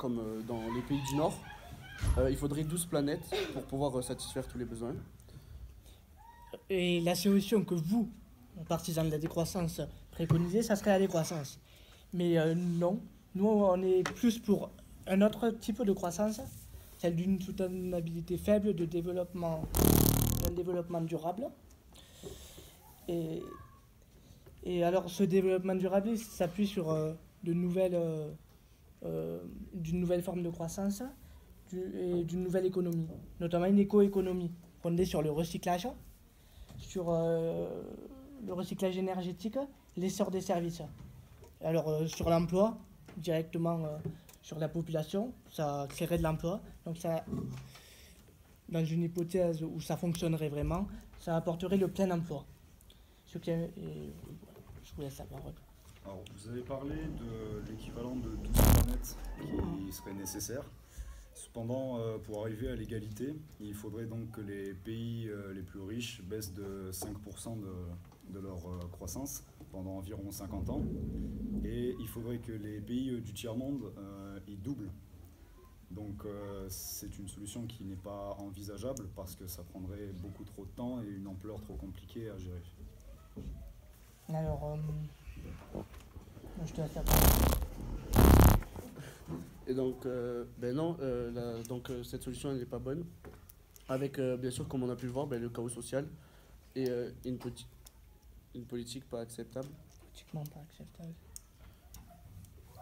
comme dans les pays du Nord, il faudrait 12 planètes pour pouvoir satisfaire tous les besoins. Et la solution que vous, partisans de la décroissance, préconisez, ça serait la décroissance. Mais non, nous on est plus pour un autre type de croissance, celle d'une soutenabilité faible, d'un développement durable. Et alors ce développement durable il s'appuie sur d'une nouvelle forme de croissance et d'une nouvelle économie, notamment une écoéconomie fondée sur le recyclage, sur le recyclage énergétique, l'essor des services. Alors sur l'emploi, directement sur la population, ça créerait de l'emploi. Donc ça, dans une hypothèse où ça fonctionnerait vraiment, ça apporterait le plein emploi. Je vous laisse la parole. Alors, vous avez parlé de l'équivalent de 12 planètes qui serait nécessaire. Cependant, pour arriver à l'égalité, il faudrait donc que les pays les plus riches baissent de 5% de leur croissance pendant environ 50 ans. Et il faudrait que les pays du tiers-monde y doublent. Donc c'est une solution qui n'est pas envisageable parce que ça prendrait beaucoup trop de temps et une ampleur trop compliquée à gérer. Alors, je te laisse la parole. Et donc, cette solution elle n'est pas bonne. Avec, bien sûr, comme on a pu le voir, le chaos social et une politique pas acceptable. Politiquement pas acceptable.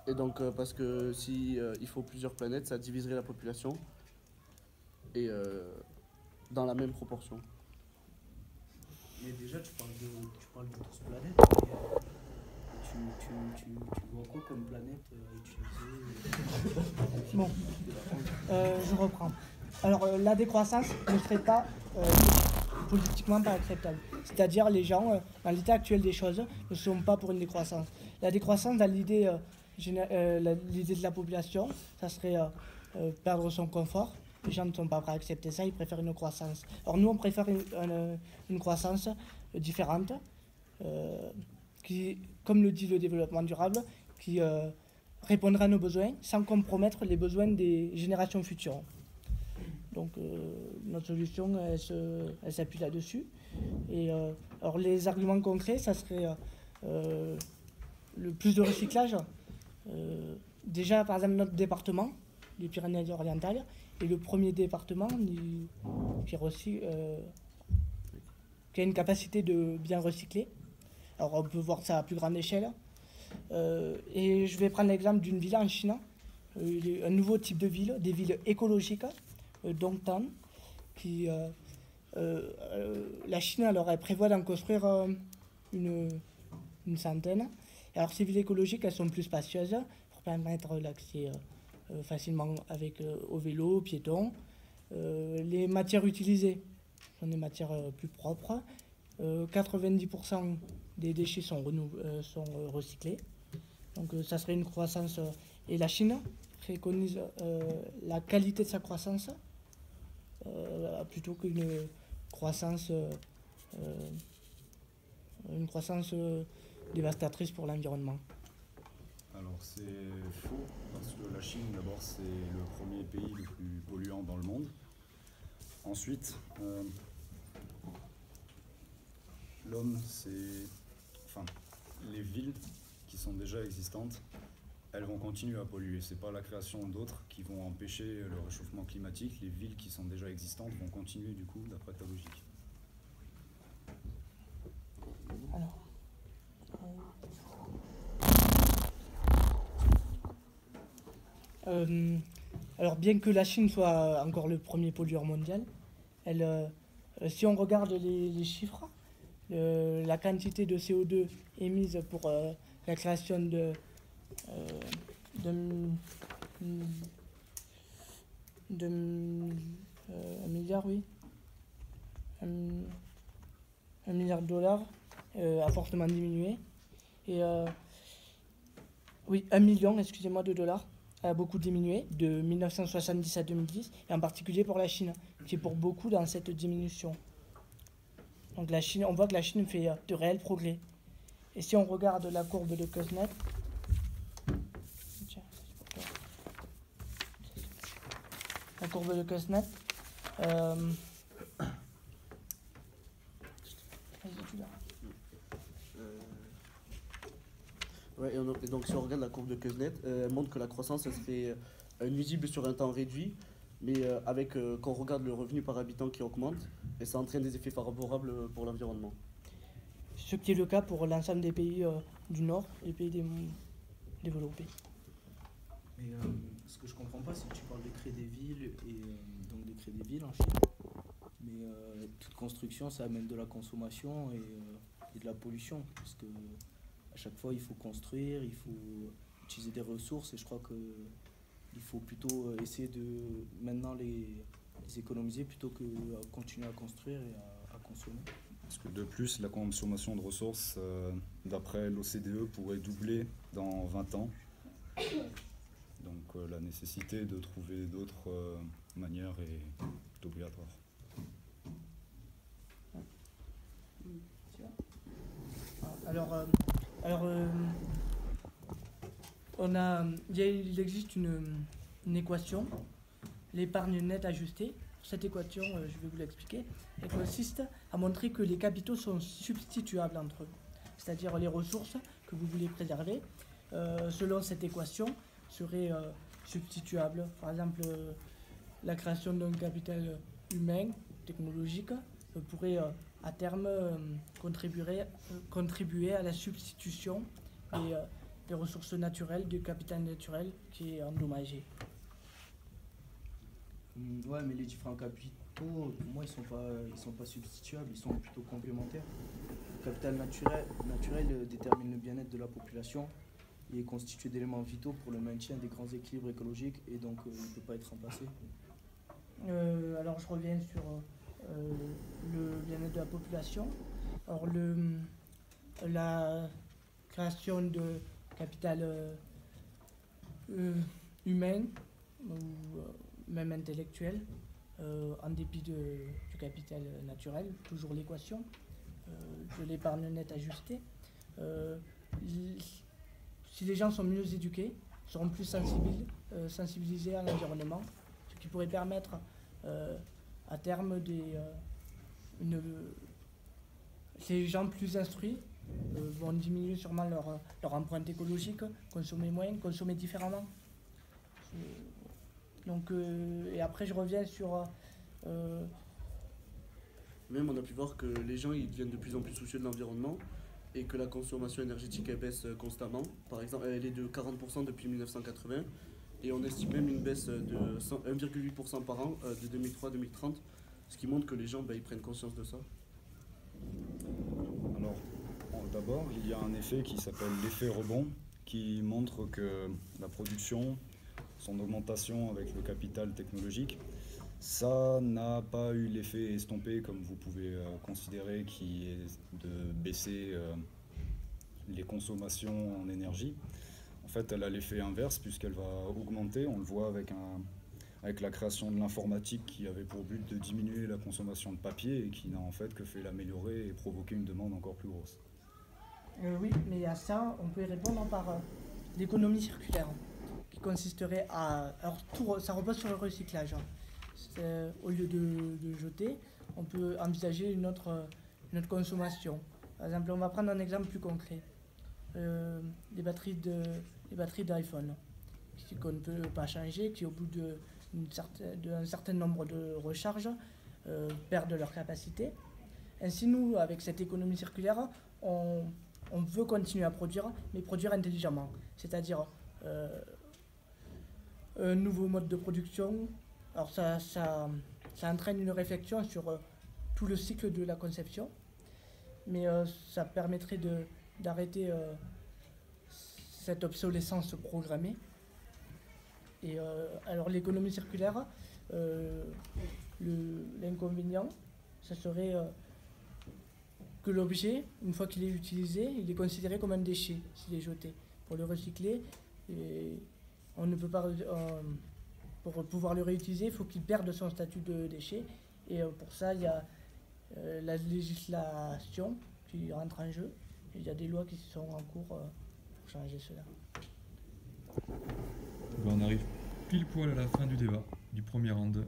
Et donc, parce que si il faut plusieurs planètes, ça diviserait la population et dans la même proportion. Mais déjà, tu parles de 12 planètes. Tu vois quoi comme planète utilisée Bon, je reprends. Alors, la décroissance ne serait pas politiquement pas acceptable. C'est-à-dire, les gens, dans l'état actuel des choses, ne sont pas pour une décroissance. La décroissance, dans l'idée de la population, ça serait perdre son confort. Les gens ne sont pas prêts à accepter ça, ils préfèrent une croissance. Or, nous, on préfère une croissance différente, qui, comme le dit le développement durable, qui répondra à nos besoins sans compromettre les besoins des générations futures. Donc, notre solution, elle s'appuie là-dessus. Et alors, les arguments concrets, ça serait le plus de recyclage. Déjà, par exemple, notre département, les Pyrénées-Orientales, est le premier département qui a une capacité de bien recycler. Alors, on peut voir ça à plus grande échelle. Et je vais prendre l'exemple d'une ville en Chine, un nouveau type de ville, des villes écologiques, Dongtan, qui la Chine, alors, elle prévoit d'en construire une centaine. Et alors, ces villes écologiques, elles sont plus spacieuses pour permettre l'accès facilement au vélo, aux piétons. Les matières utilisées sont des matières plus propres. 90% des déchets sont recyclés. Donc ça serait une croissance. Et la Chine préconise la qualité de sa croissance plutôt qu'une croissance, dévastatrice pour l'environnement. Alors c'est faux, parce que la Chine, d'abord, c'est le premier pays le plus polluant dans le monde. Ensuite, l'homme, les villes qui sont déjà existantes, elles vont continuer à polluer. C'est pas la création d'autres qui vont empêcher le réchauffement climatique. Les villes qui sont déjà existantes vont continuer du coup, d'après ta logique. Alors bien que la Chine soit encore le premier pollueur mondial, si on regarde les chiffres, la quantité de CO2 émise pour la création de 1 milliard, oui, 1 milliard de dollars a fortement diminué. Et 1 million, excusez-moi, de dollars a beaucoup diminué de 1970 à 2010, et en particulier pour la Chine, qui est pour beaucoup dans cette diminution. Donc la Chine, on voit que la Chine fait de réels progrès. Et si on regarde la courbe de Kuznets, la courbe de Kuznets. Vas-y, tu l'as. Ouais, et donc si on regarde la courbe de Kuznets, elle montre que la croissance elle serait nuisible sur un temps réduit, mais quand on regarde le revenu par habitant qui augmente, et ça entraîne des effets favorables pour l'environnement. Ce qui est le cas pour l'ensemble des pays du Nord, les pays développés. Mais ce que je comprends pas, c'est que tu parles de créer des villes, et donc de créer des villes en Chine. Mais toute construction, ça amène de la consommation et de la pollution. Parce que à chaque fois, il faut construire, il faut utiliser des ressources. Et je crois qu'il faut plutôt essayer de maintenant les économiser plutôt que continuer à construire et à consommer. Parce que de plus, la consommation de ressources, d'après l'OCDE, pourrait doubler dans 20 ans. Donc la nécessité de trouver d'autres manières est obligatoire. Il existe une équation, l'épargne nette ajustée. Cette équation, je vais vous l'expliquer, elle consiste à montrer que les capitaux sont substituables entre eux, c'est-à-dire les ressources que vous voulez préserver, selon cette équation, seraient substituables. Par exemple, la création d'un capital humain, technologique, pourrait à terme contribuer à la substitution des ressources naturelles, du capital naturel qui est endommagé. Ouais, mais les différents capitaux, pour moi, ils sont pas substituables, ils sont plutôt complémentaires. Le capital naturel détermine le bien-être de la population et est constitué d'éléments vitaux pour le maintien des grands équilibres écologiques et donc il ne peut pas être remplacé. Alors je reviens sur le bien-être de la population. Alors la création de capital humain ou même intellectuel, en dépit du capital naturel, toujours l'équation de l'épargne nette ajustée. Si les gens sont mieux éduqués, seront plus sensibilisés à l'environnement, ce qui pourrait permettre à terme ces gens plus instruits vont diminuer sûrement leur empreinte écologique, consommer moins, consommer différemment. Donc, et après je reviens sur... Même on a pu voir que les gens ils deviennent de plus en plus soucieux de l'environnement et que la consommation énergétique elle baisse constamment. Par exemple, elle est de 40% depuis 1980 et on estime même une baisse de 1,8% par an de 2003 à 2030, ce qui montre que les gens ils prennent conscience de ça. Alors, d'abord, il y a un effet qui s'appelle l'effet rebond, qui montre que la production, son augmentation avec le capital technologique, ça n'a pas eu l'effet estompé comme vous pouvez considérer, qui est de baisser les consommations en énergie. En fait, elle a l'effet inverse puisqu'elle va augmenter. On le voit avec la création de l'informatique qui avait pour but de diminuer la consommation de papier et qui n'a en fait que fait l'améliorer et provoquer une demande encore plus grosse. Oui, mais à ça, on peut y répondre par l'économie circulaire, qui consisterait à... Alors, ça repose sur le recyclage. Au lieu de jeter, on peut envisager une autre consommation. Par exemple, on va prendre un exemple plus concret. Les batteries d'iPhone, qu'on ne peut pas changer, qui au bout d'un certain nombre de recharges perdent leur capacité. Ainsi, nous, avec cette économie circulaire, on veut continuer à produire, mais produire intelligemment. C'est-à-dire un nouveau mode de production. Alors ça entraîne une réflexion sur tout le cycle de la conception, mais ça permettrait d'arrêter cette obsolescence programmée. Et alors l'économie circulaire, l'inconvénient, ça serait que l'objet, une fois qu'il est utilisé, il est considéré comme un déchet s'il est jeté. Pour le recycler, on ne peut pas... pour pouvoir le réutiliser, il faut qu'il perde son statut de déchet. Et pour ça, il y a la législation qui rentre en jeu. Et il y a des lois qui sont en cours pour changer cela. On arrive pile poil à la fin du débat, du premier round.